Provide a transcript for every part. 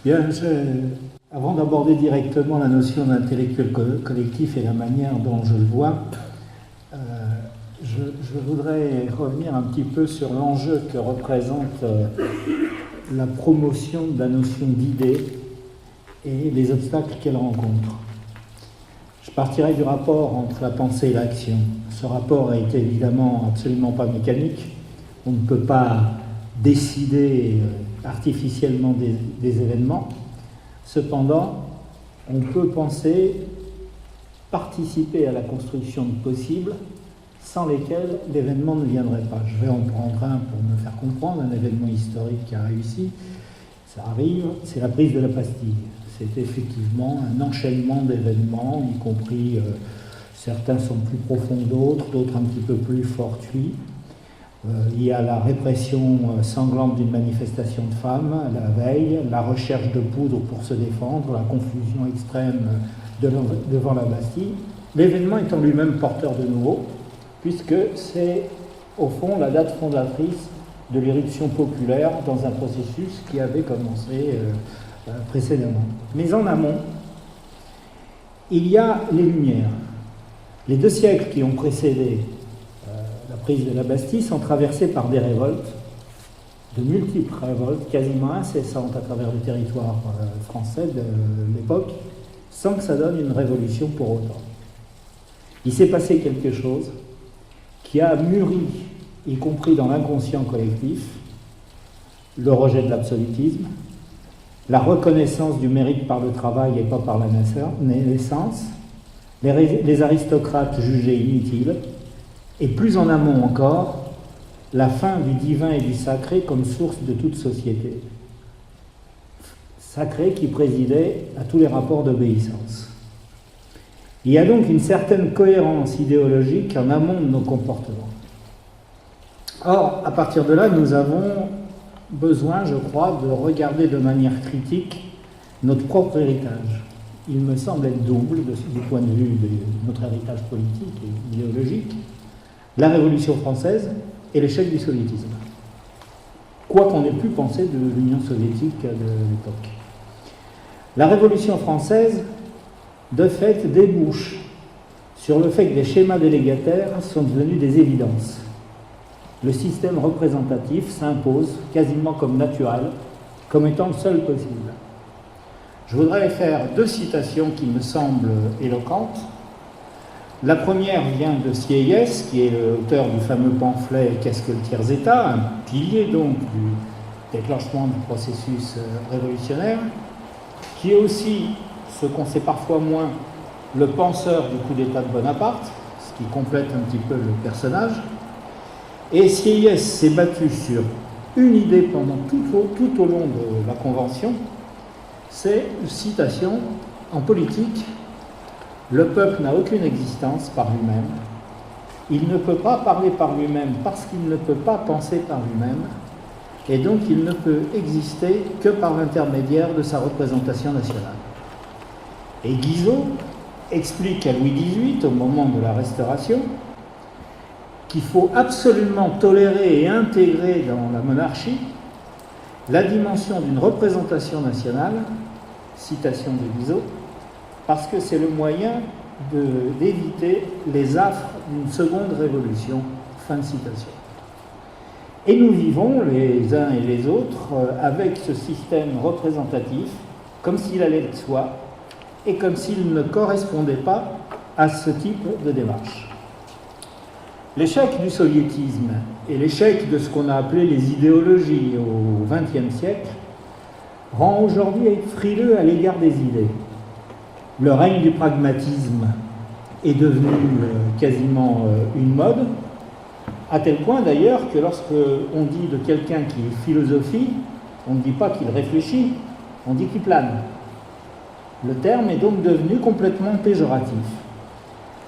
Bien, avant d'aborder directement la notion d'intellectuel collectif et la manière dont je le vois, je voudrais revenir un petit peu sur l'enjeu que représente la promotion de la notion d'idée et les obstacles qu'elle rencontre. Je partirai du rapport entre la pensée et l'action. Ce rapport est évidemment absolument pas mécanique. On ne peut pas décider artificiellement des événements. Cependant, on peut penser participer à la construction de possibles sans lesquels l'événement ne viendrait pas. Je vais en prendre un pour me faire comprendre, un événement historique qui a réussi. Ça arrive, c'est la prise de la Bastille. C'est effectivement un enchaînement d'événements, y compris certains sont plus profonds d'autres, d'autres un petit peu plus fortuits. Il y a la répression sanglante d'une manifestation de femmes la veille, la recherche de poudre pour se défendre, la confusion extrême devant la Bastille. L'événement est en lui-même porteur de nouveau, puisque c'est au fond la date fondatrice de l'éruption populaire dans un processus qui avait commencé précédemment. Mais en amont, il y a les Lumières. Les 2 siècles qui ont précédé la prise de la Bastille sont traversés par des révoltes, de multiples révoltes, quasiment incessantes à travers le territoire français de l'époque, sans que ça donne une révolution pour autant. Il s'est passé quelque chose qui a mûri, y compris dans l'inconscient collectif, le rejet de l'absolutisme, la reconnaissance du mérite par le travail et pas par la naissance, les aristocrates jugés inutiles, et plus en amont encore, la fin du divin et du sacré comme source de toute société. Sacré qui présidait à tous les rapports d'obéissance. Il y a donc une certaine cohérence idéologique en amont de nos comportements. Or, à partir de là, nous avons besoin, je crois, de regarder de manière critique notre propre héritage. Il me semble être double du point de vue de notre héritage politique et idéologique, la Révolution française et l'échec du soviétisme. Quoi qu'on ait pu penser de l'Union soviétique de l'époque. La Révolution française, de fait, débouche sur le fait que les schémas délégataires sont devenus des évidences. Le système représentatif s'impose quasiment comme naturel, comme étant le seul possible. Je voudrais faire 2 citations qui me semblent éloquentes. La première vient de Sieyès, qui est l'auteur du fameux pamphlet « Qu'est-ce que le tiers-État ?», un pilier donc du déclenchement du processus révolutionnaire, qui est aussi, ce qu'on sait parfois moins, le penseur du coup d'État de Bonaparte, ce qui complète un petit peu le personnage. Et Sieyès s'est battu sur une idée pendant tout au long de la Convention, c'est une citation en politique. Le peuple n'a aucune existence par lui-même. Il ne peut pas parler par lui-même parce qu'il ne peut pas penser par lui-même. Et donc il ne peut exister que par l'intermédiaire de sa représentation nationale. Et Guizot explique à Louis XVIII, au moment de la Restauration, qu'il faut absolument tolérer et intégrer dans la monarchie la dimension d'une représentation nationale, citation de Guizot, parce que c'est le moyen d'éviter les affres d'une seconde révolution. Fin de citation. Et nous vivons, les uns et les autres, avec ce système représentatif, comme s'il allait de soi, et comme s'il ne correspondait pas à ce type de démarche. L'échec du soviétisme et l'échec de ce qu'on a appelé les idéologies au XXe siècle rend aujourd'hui frileux à l'égard des idées. Le règne du pragmatisme est devenu quasiment une mode, à tel point d'ailleurs que lorsque on dit de quelqu'un qui philosophie, on ne dit pas qu'il réfléchit, on dit qu'il plane. Le terme est donc devenu complètement péjoratif.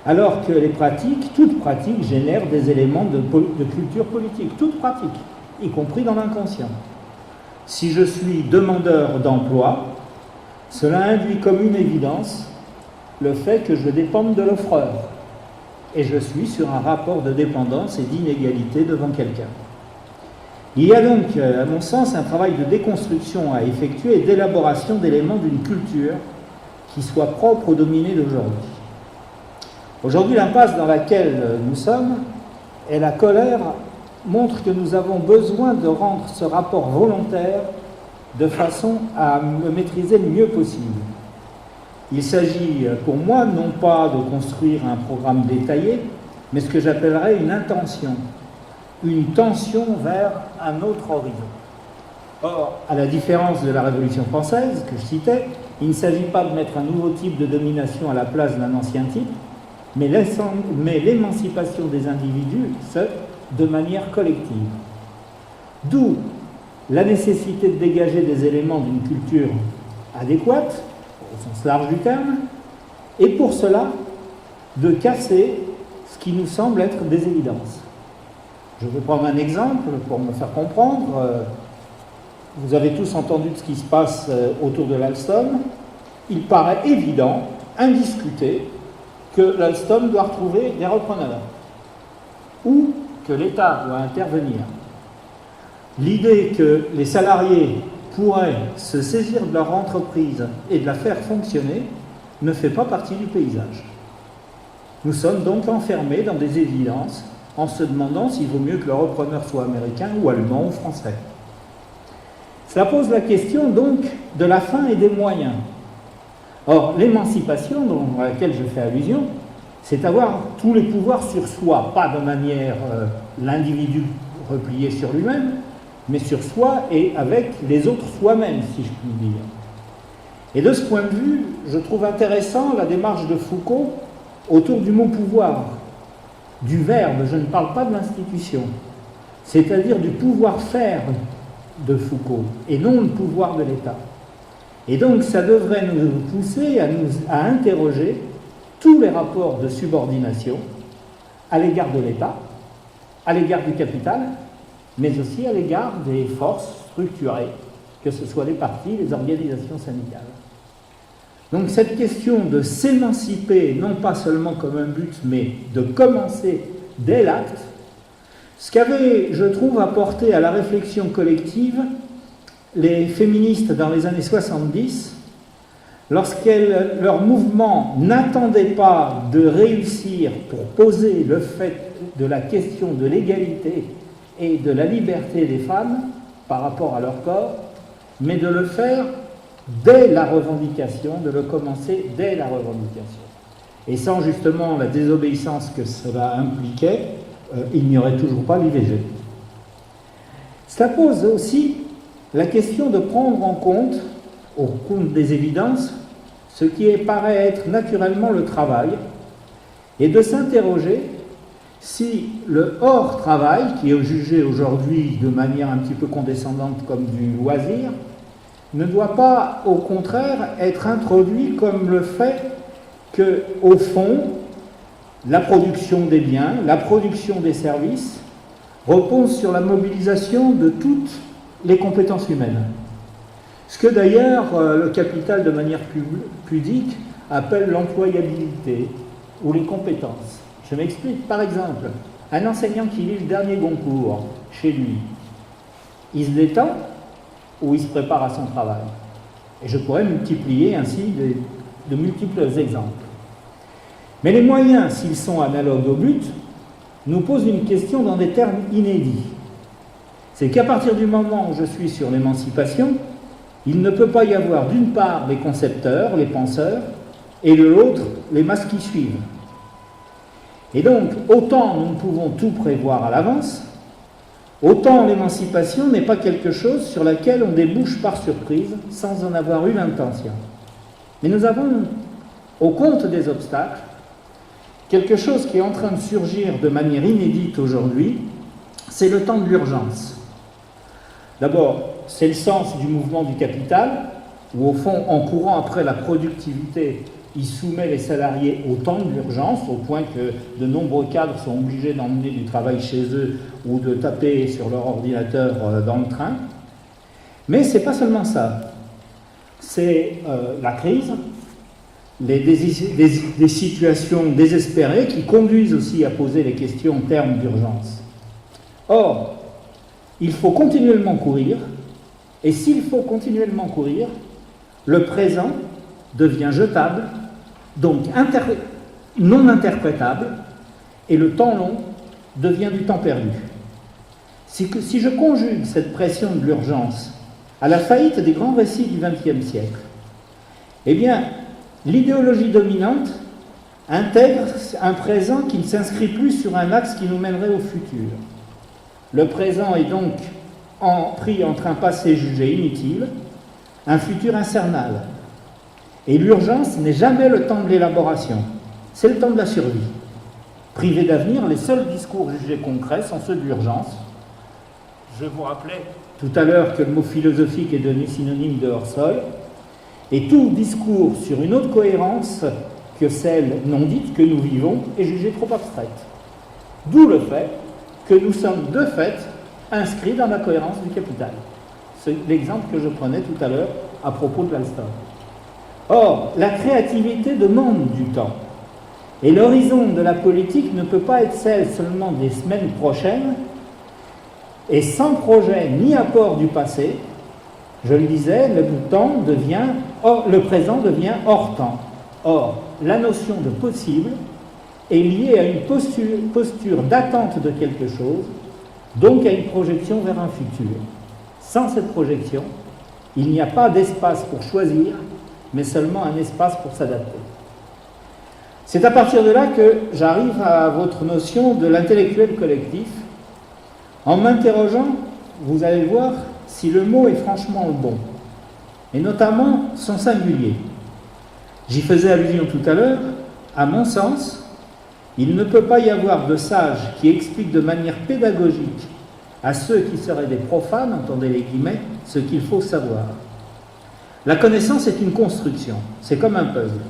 Alors que les pratiques, toute pratique, génère des éléments de culture politique, toute pratique, y compris dans l'inconscient. Si je suis demandeur d'emploi, cela induit comme une évidence le fait que je dépende de l'offreur. Et je suis sur un rapport de dépendance et d'inégalité devant quelqu'un. Il y a donc, à mon sens, un travail de déconstruction à effectuer et d'élaboration d'éléments d'une culture qui soit propre aux dominés d'aujourd'hui. Aujourd'hui, l'impasse dans laquelle nous sommes et la colère montrent que nous avons besoin de rendre ce rapport volontaire de façon à le maîtriser le mieux possible. Il s'agit pour moi non pas de construire un programme détaillé, mais ce que j'appellerais une intention, une tension vers un autre horizon. Or, à la différence de la Révolution française que je citais, il ne s'agit pas de mettre un nouveau type de domination à la place d'un ancien type, mais l'émancipation des individus de manière collective. D'où la nécessité de dégager des éléments d'une culture adéquate, au sens large du terme, et pour cela, de casser ce qui nous semble être des évidences. Je vais prendre un exemple pour me faire comprendre. Vous avez tous entendu de ce qui se passe autour de l'Alstom. Il paraît évident, indiscuté, que l'Alstom doit retrouver des repreneurs ou que l'État doit intervenir. L'idée que les salariés pourraient se saisir de leur entreprise et de la faire fonctionner ne fait pas partie du paysage. Nous sommes donc enfermés dans des évidences en se demandant s'il vaut mieux que le repreneur soit américain ou allemand ou français. Cela pose la question donc de la fin et des moyens. Or, l'émancipation à laquelle je fais allusion, c'est avoir tous les pouvoirs sur soi, pas de manière l'individu replié sur lui-même, mais sur soi et avec les autres soi-même, si je puis dire. Et de ce point de vue, je trouve intéressant la démarche de Foucault autour du mot pouvoir, du verbe, je ne parle pas de l'institution, c'est-à-dire du pouvoir-faire de Foucault, et non le pouvoir de l'État. Et donc ça devrait nous pousser à interroger tous les rapports de subordination à l'égard de l'État, à l'égard du capital, mais aussi à l'égard des forces structurées, que ce soit les partis, les organisations syndicales. Donc cette question de s'émanciper, non pas seulement comme un but, mais de commencer dès l'acte, ce qu'avaient, je trouve, apporté à la réflexion collective les féministes dans les années 70, leur mouvement n'attendait pas de réussir pour poser le fait de la question de l'égalité et de la liberté des femmes par rapport à leur corps, mais de le faire dès la revendication, de le commencer dès la revendication. Et sans justement la désobéissance que cela impliquait, il n'y aurait toujours pas l'IVG. Cela pose aussi la question de prendre en compte, au compte des évidences, ce qui paraît être naturellement le travail, et de s'interroger si le hors-travail, qui est jugé aujourd'hui de manière un petit peu condescendante comme du loisir, ne doit pas, au contraire, être introduit comme le fait que, au fond, la production des biens, la production des services repose sur la mobilisation de toutes les compétences humaines. Ce que d'ailleurs le capital, de manière pudique, appelle l'employabilité ou les compétences. Je m'explique. Par exemple, un enseignant qui lit le dernier Goncourt chez lui, il se détend ou il se prépare à son travail? Et je pourrais multiplier ainsi de multiples exemples. Mais les moyens, s'ils sont analogues au but, nous posent une question dans des termes inédits. C'est qu'à partir du moment où je suis sur l'émancipation, il ne peut pas y avoir d'une part les concepteurs, les penseurs, et de l'autre les masses qui suivent. Et donc, autant nous ne pouvons tout prévoir à l'avance, autant l'émancipation n'est pas quelque chose sur laquelle on débouche par surprise sans en avoir eu l'intention. Mais nous avons, au compte des obstacles, quelque chose qui est en train de surgir de manière inédite aujourd'hui, c'est le temps de l'urgence. D'abord, c'est le sens du mouvement du capital, où au fond, en courant après la productivité, il soumet les salariés au temps de l'urgence, au point que de nombreux cadres sont obligés d'emmener du travail chez eux ou de taper sur leur ordinateur dans le train. Mais ce n'est pas seulement ça. C'est la crise, des situations désespérées qui conduisent aussi à poser les questions en termes d'urgence. Or, il faut continuellement courir, et s'il faut continuellement courir, le présent devient jetable, donc non interprétable, et le temps long devient du temps perdu. Si je conjugue cette pression de l'urgence à la faillite des grands récits du XXe siècle, eh bien, l'idéologie dominante intègre un présent qui ne s'inscrit plus sur un axe qui nous mènerait au futur. Le présent est donc pris entre un passé jugé inutile, un futur infernal. Et l'urgence n'est jamais le temps de l'élaboration, c'est le temps de la survie. Privés d'avenir, les seuls discours jugés concrets sont ceux de l'urgence. Je vous rappelais tout à l'heure que le mot philosophique est devenu synonyme de hors-sol, et tout discours sur une autre cohérence que celle non dite que nous vivons est jugé trop abstraite. D'où le fait que nous sommes de fait inscrits dans la cohérence du capital. C'est l'exemple que je prenais tout à l'heure à propos de l'Alstom. Or, la créativité demande du temps. Et l'horizon de la politique ne peut pas être celle seulement des semaines prochaines, et sans projet ni apport du passé, je le disais, le présent devient hors temps. Or, la notion de possible est liée à une posture d'attente de quelque chose, donc à une projection vers un futur. Sans cette projection, il n'y a pas d'espace pour choisir, mais seulement un espace pour s'adapter. C'est à partir de là que j'arrive à votre notion de l'intellectuel collectif, en m'interrogeant, vous allez voir, si le mot est franchement le bon, et notamment son singulier. J'y faisais allusion tout à l'heure, à mon sens, il ne peut pas y avoir de sages qui expliquent de manière pédagogique à ceux qui seraient des profanes, entendez les guillemets, ce qu'il faut savoir. La connaissance est une construction, c'est comme un puzzle.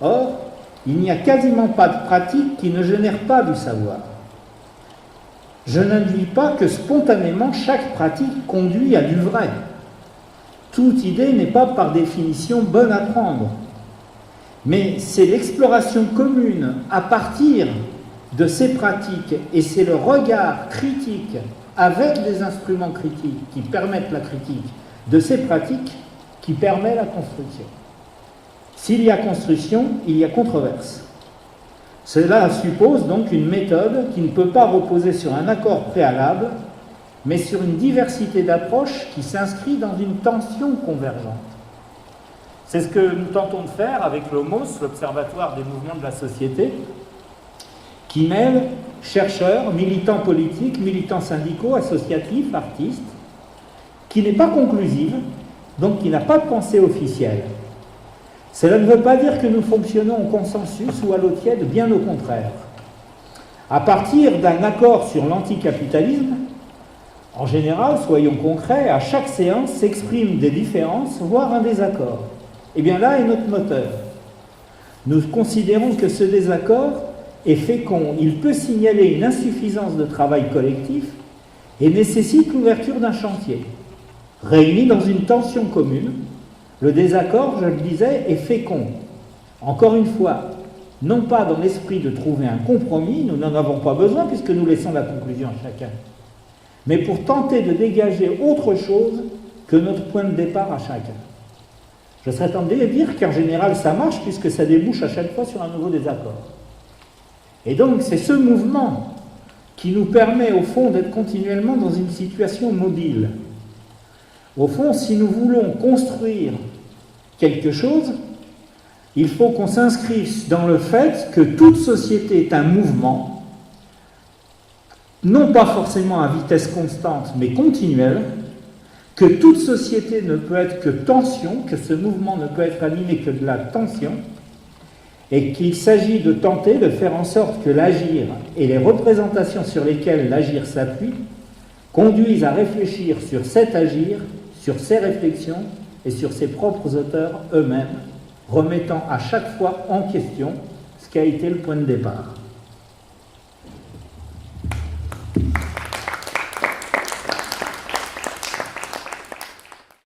Or, il n'y a quasiment pas de pratique qui ne génère pas du savoir. Je n'induis pas que spontanément chaque pratique conduit à du vrai. Toute idée n'est pas par définition bonne à prendre. Mais c'est l'exploration commune à partir de ces pratiques, et c'est le regard critique avec des instruments critiques qui permettent la critique de ces pratiques qui permet la construction. S'il y a construction, il y a controverse. Cela suppose donc une méthode qui ne peut pas reposer sur un accord préalable, mais sur une diversité d'approches qui s'inscrit dans une tension convergente. C'est ce que nous tentons de faire avec l'OMOS, l'Observatoire des mouvements de la société, qui mêle chercheurs, militants politiques, militants syndicaux, associatifs, artistes, qui n'est pas conclusive, donc qui n'a pas de pensée officielle. Cela ne veut pas dire que nous fonctionnons au consensus ou à l'eau tiède, bien au contraire. À partir d'un accord sur l'anticapitalisme, en général, soyons concrets, à chaque séance s'expriment des différences, voire un désaccord. Et bien là est notre moteur. Nous considérons que ce désaccord est fécond, il peut signaler une insuffisance de travail collectif et nécessite l'ouverture d'un chantier. Réunis dans une tension commune, le désaccord, je le disais, est fécond. Encore une fois, non pas dans l'esprit de trouver un compromis, nous n'en avons pas besoin puisque nous laissons la conclusion à chacun, mais pour tenter de dégager autre chose que notre point de départ à chacun. Je serais tenté de dire qu'en général ça marche puisque ça débouche à chaque fois sur un nouveau désaccord. Et donc c'est ce mouvement qui nous permet au fond d'être continuellement dans une situation mobile. Au fond, si nous voulons construire quelque chose, il faut qu'on s'inscrive dans le fait que toute société est un mouvement, non pas forcément à vitesse constante, mais continuelle, que toute société ne peut être que tension, que ce mouvement ne peut être animé que de la tension, et qu'il s'agit de tenter de faire en sorte que l'agir et les représentations sur lesquelles l'agir s'appuie conduisent à réfléchir sur cet agir, sur ses réflexions et sur ses propres auteurs eux-mêmes, remettant à chaque fois en question ce qui a été le point de départ.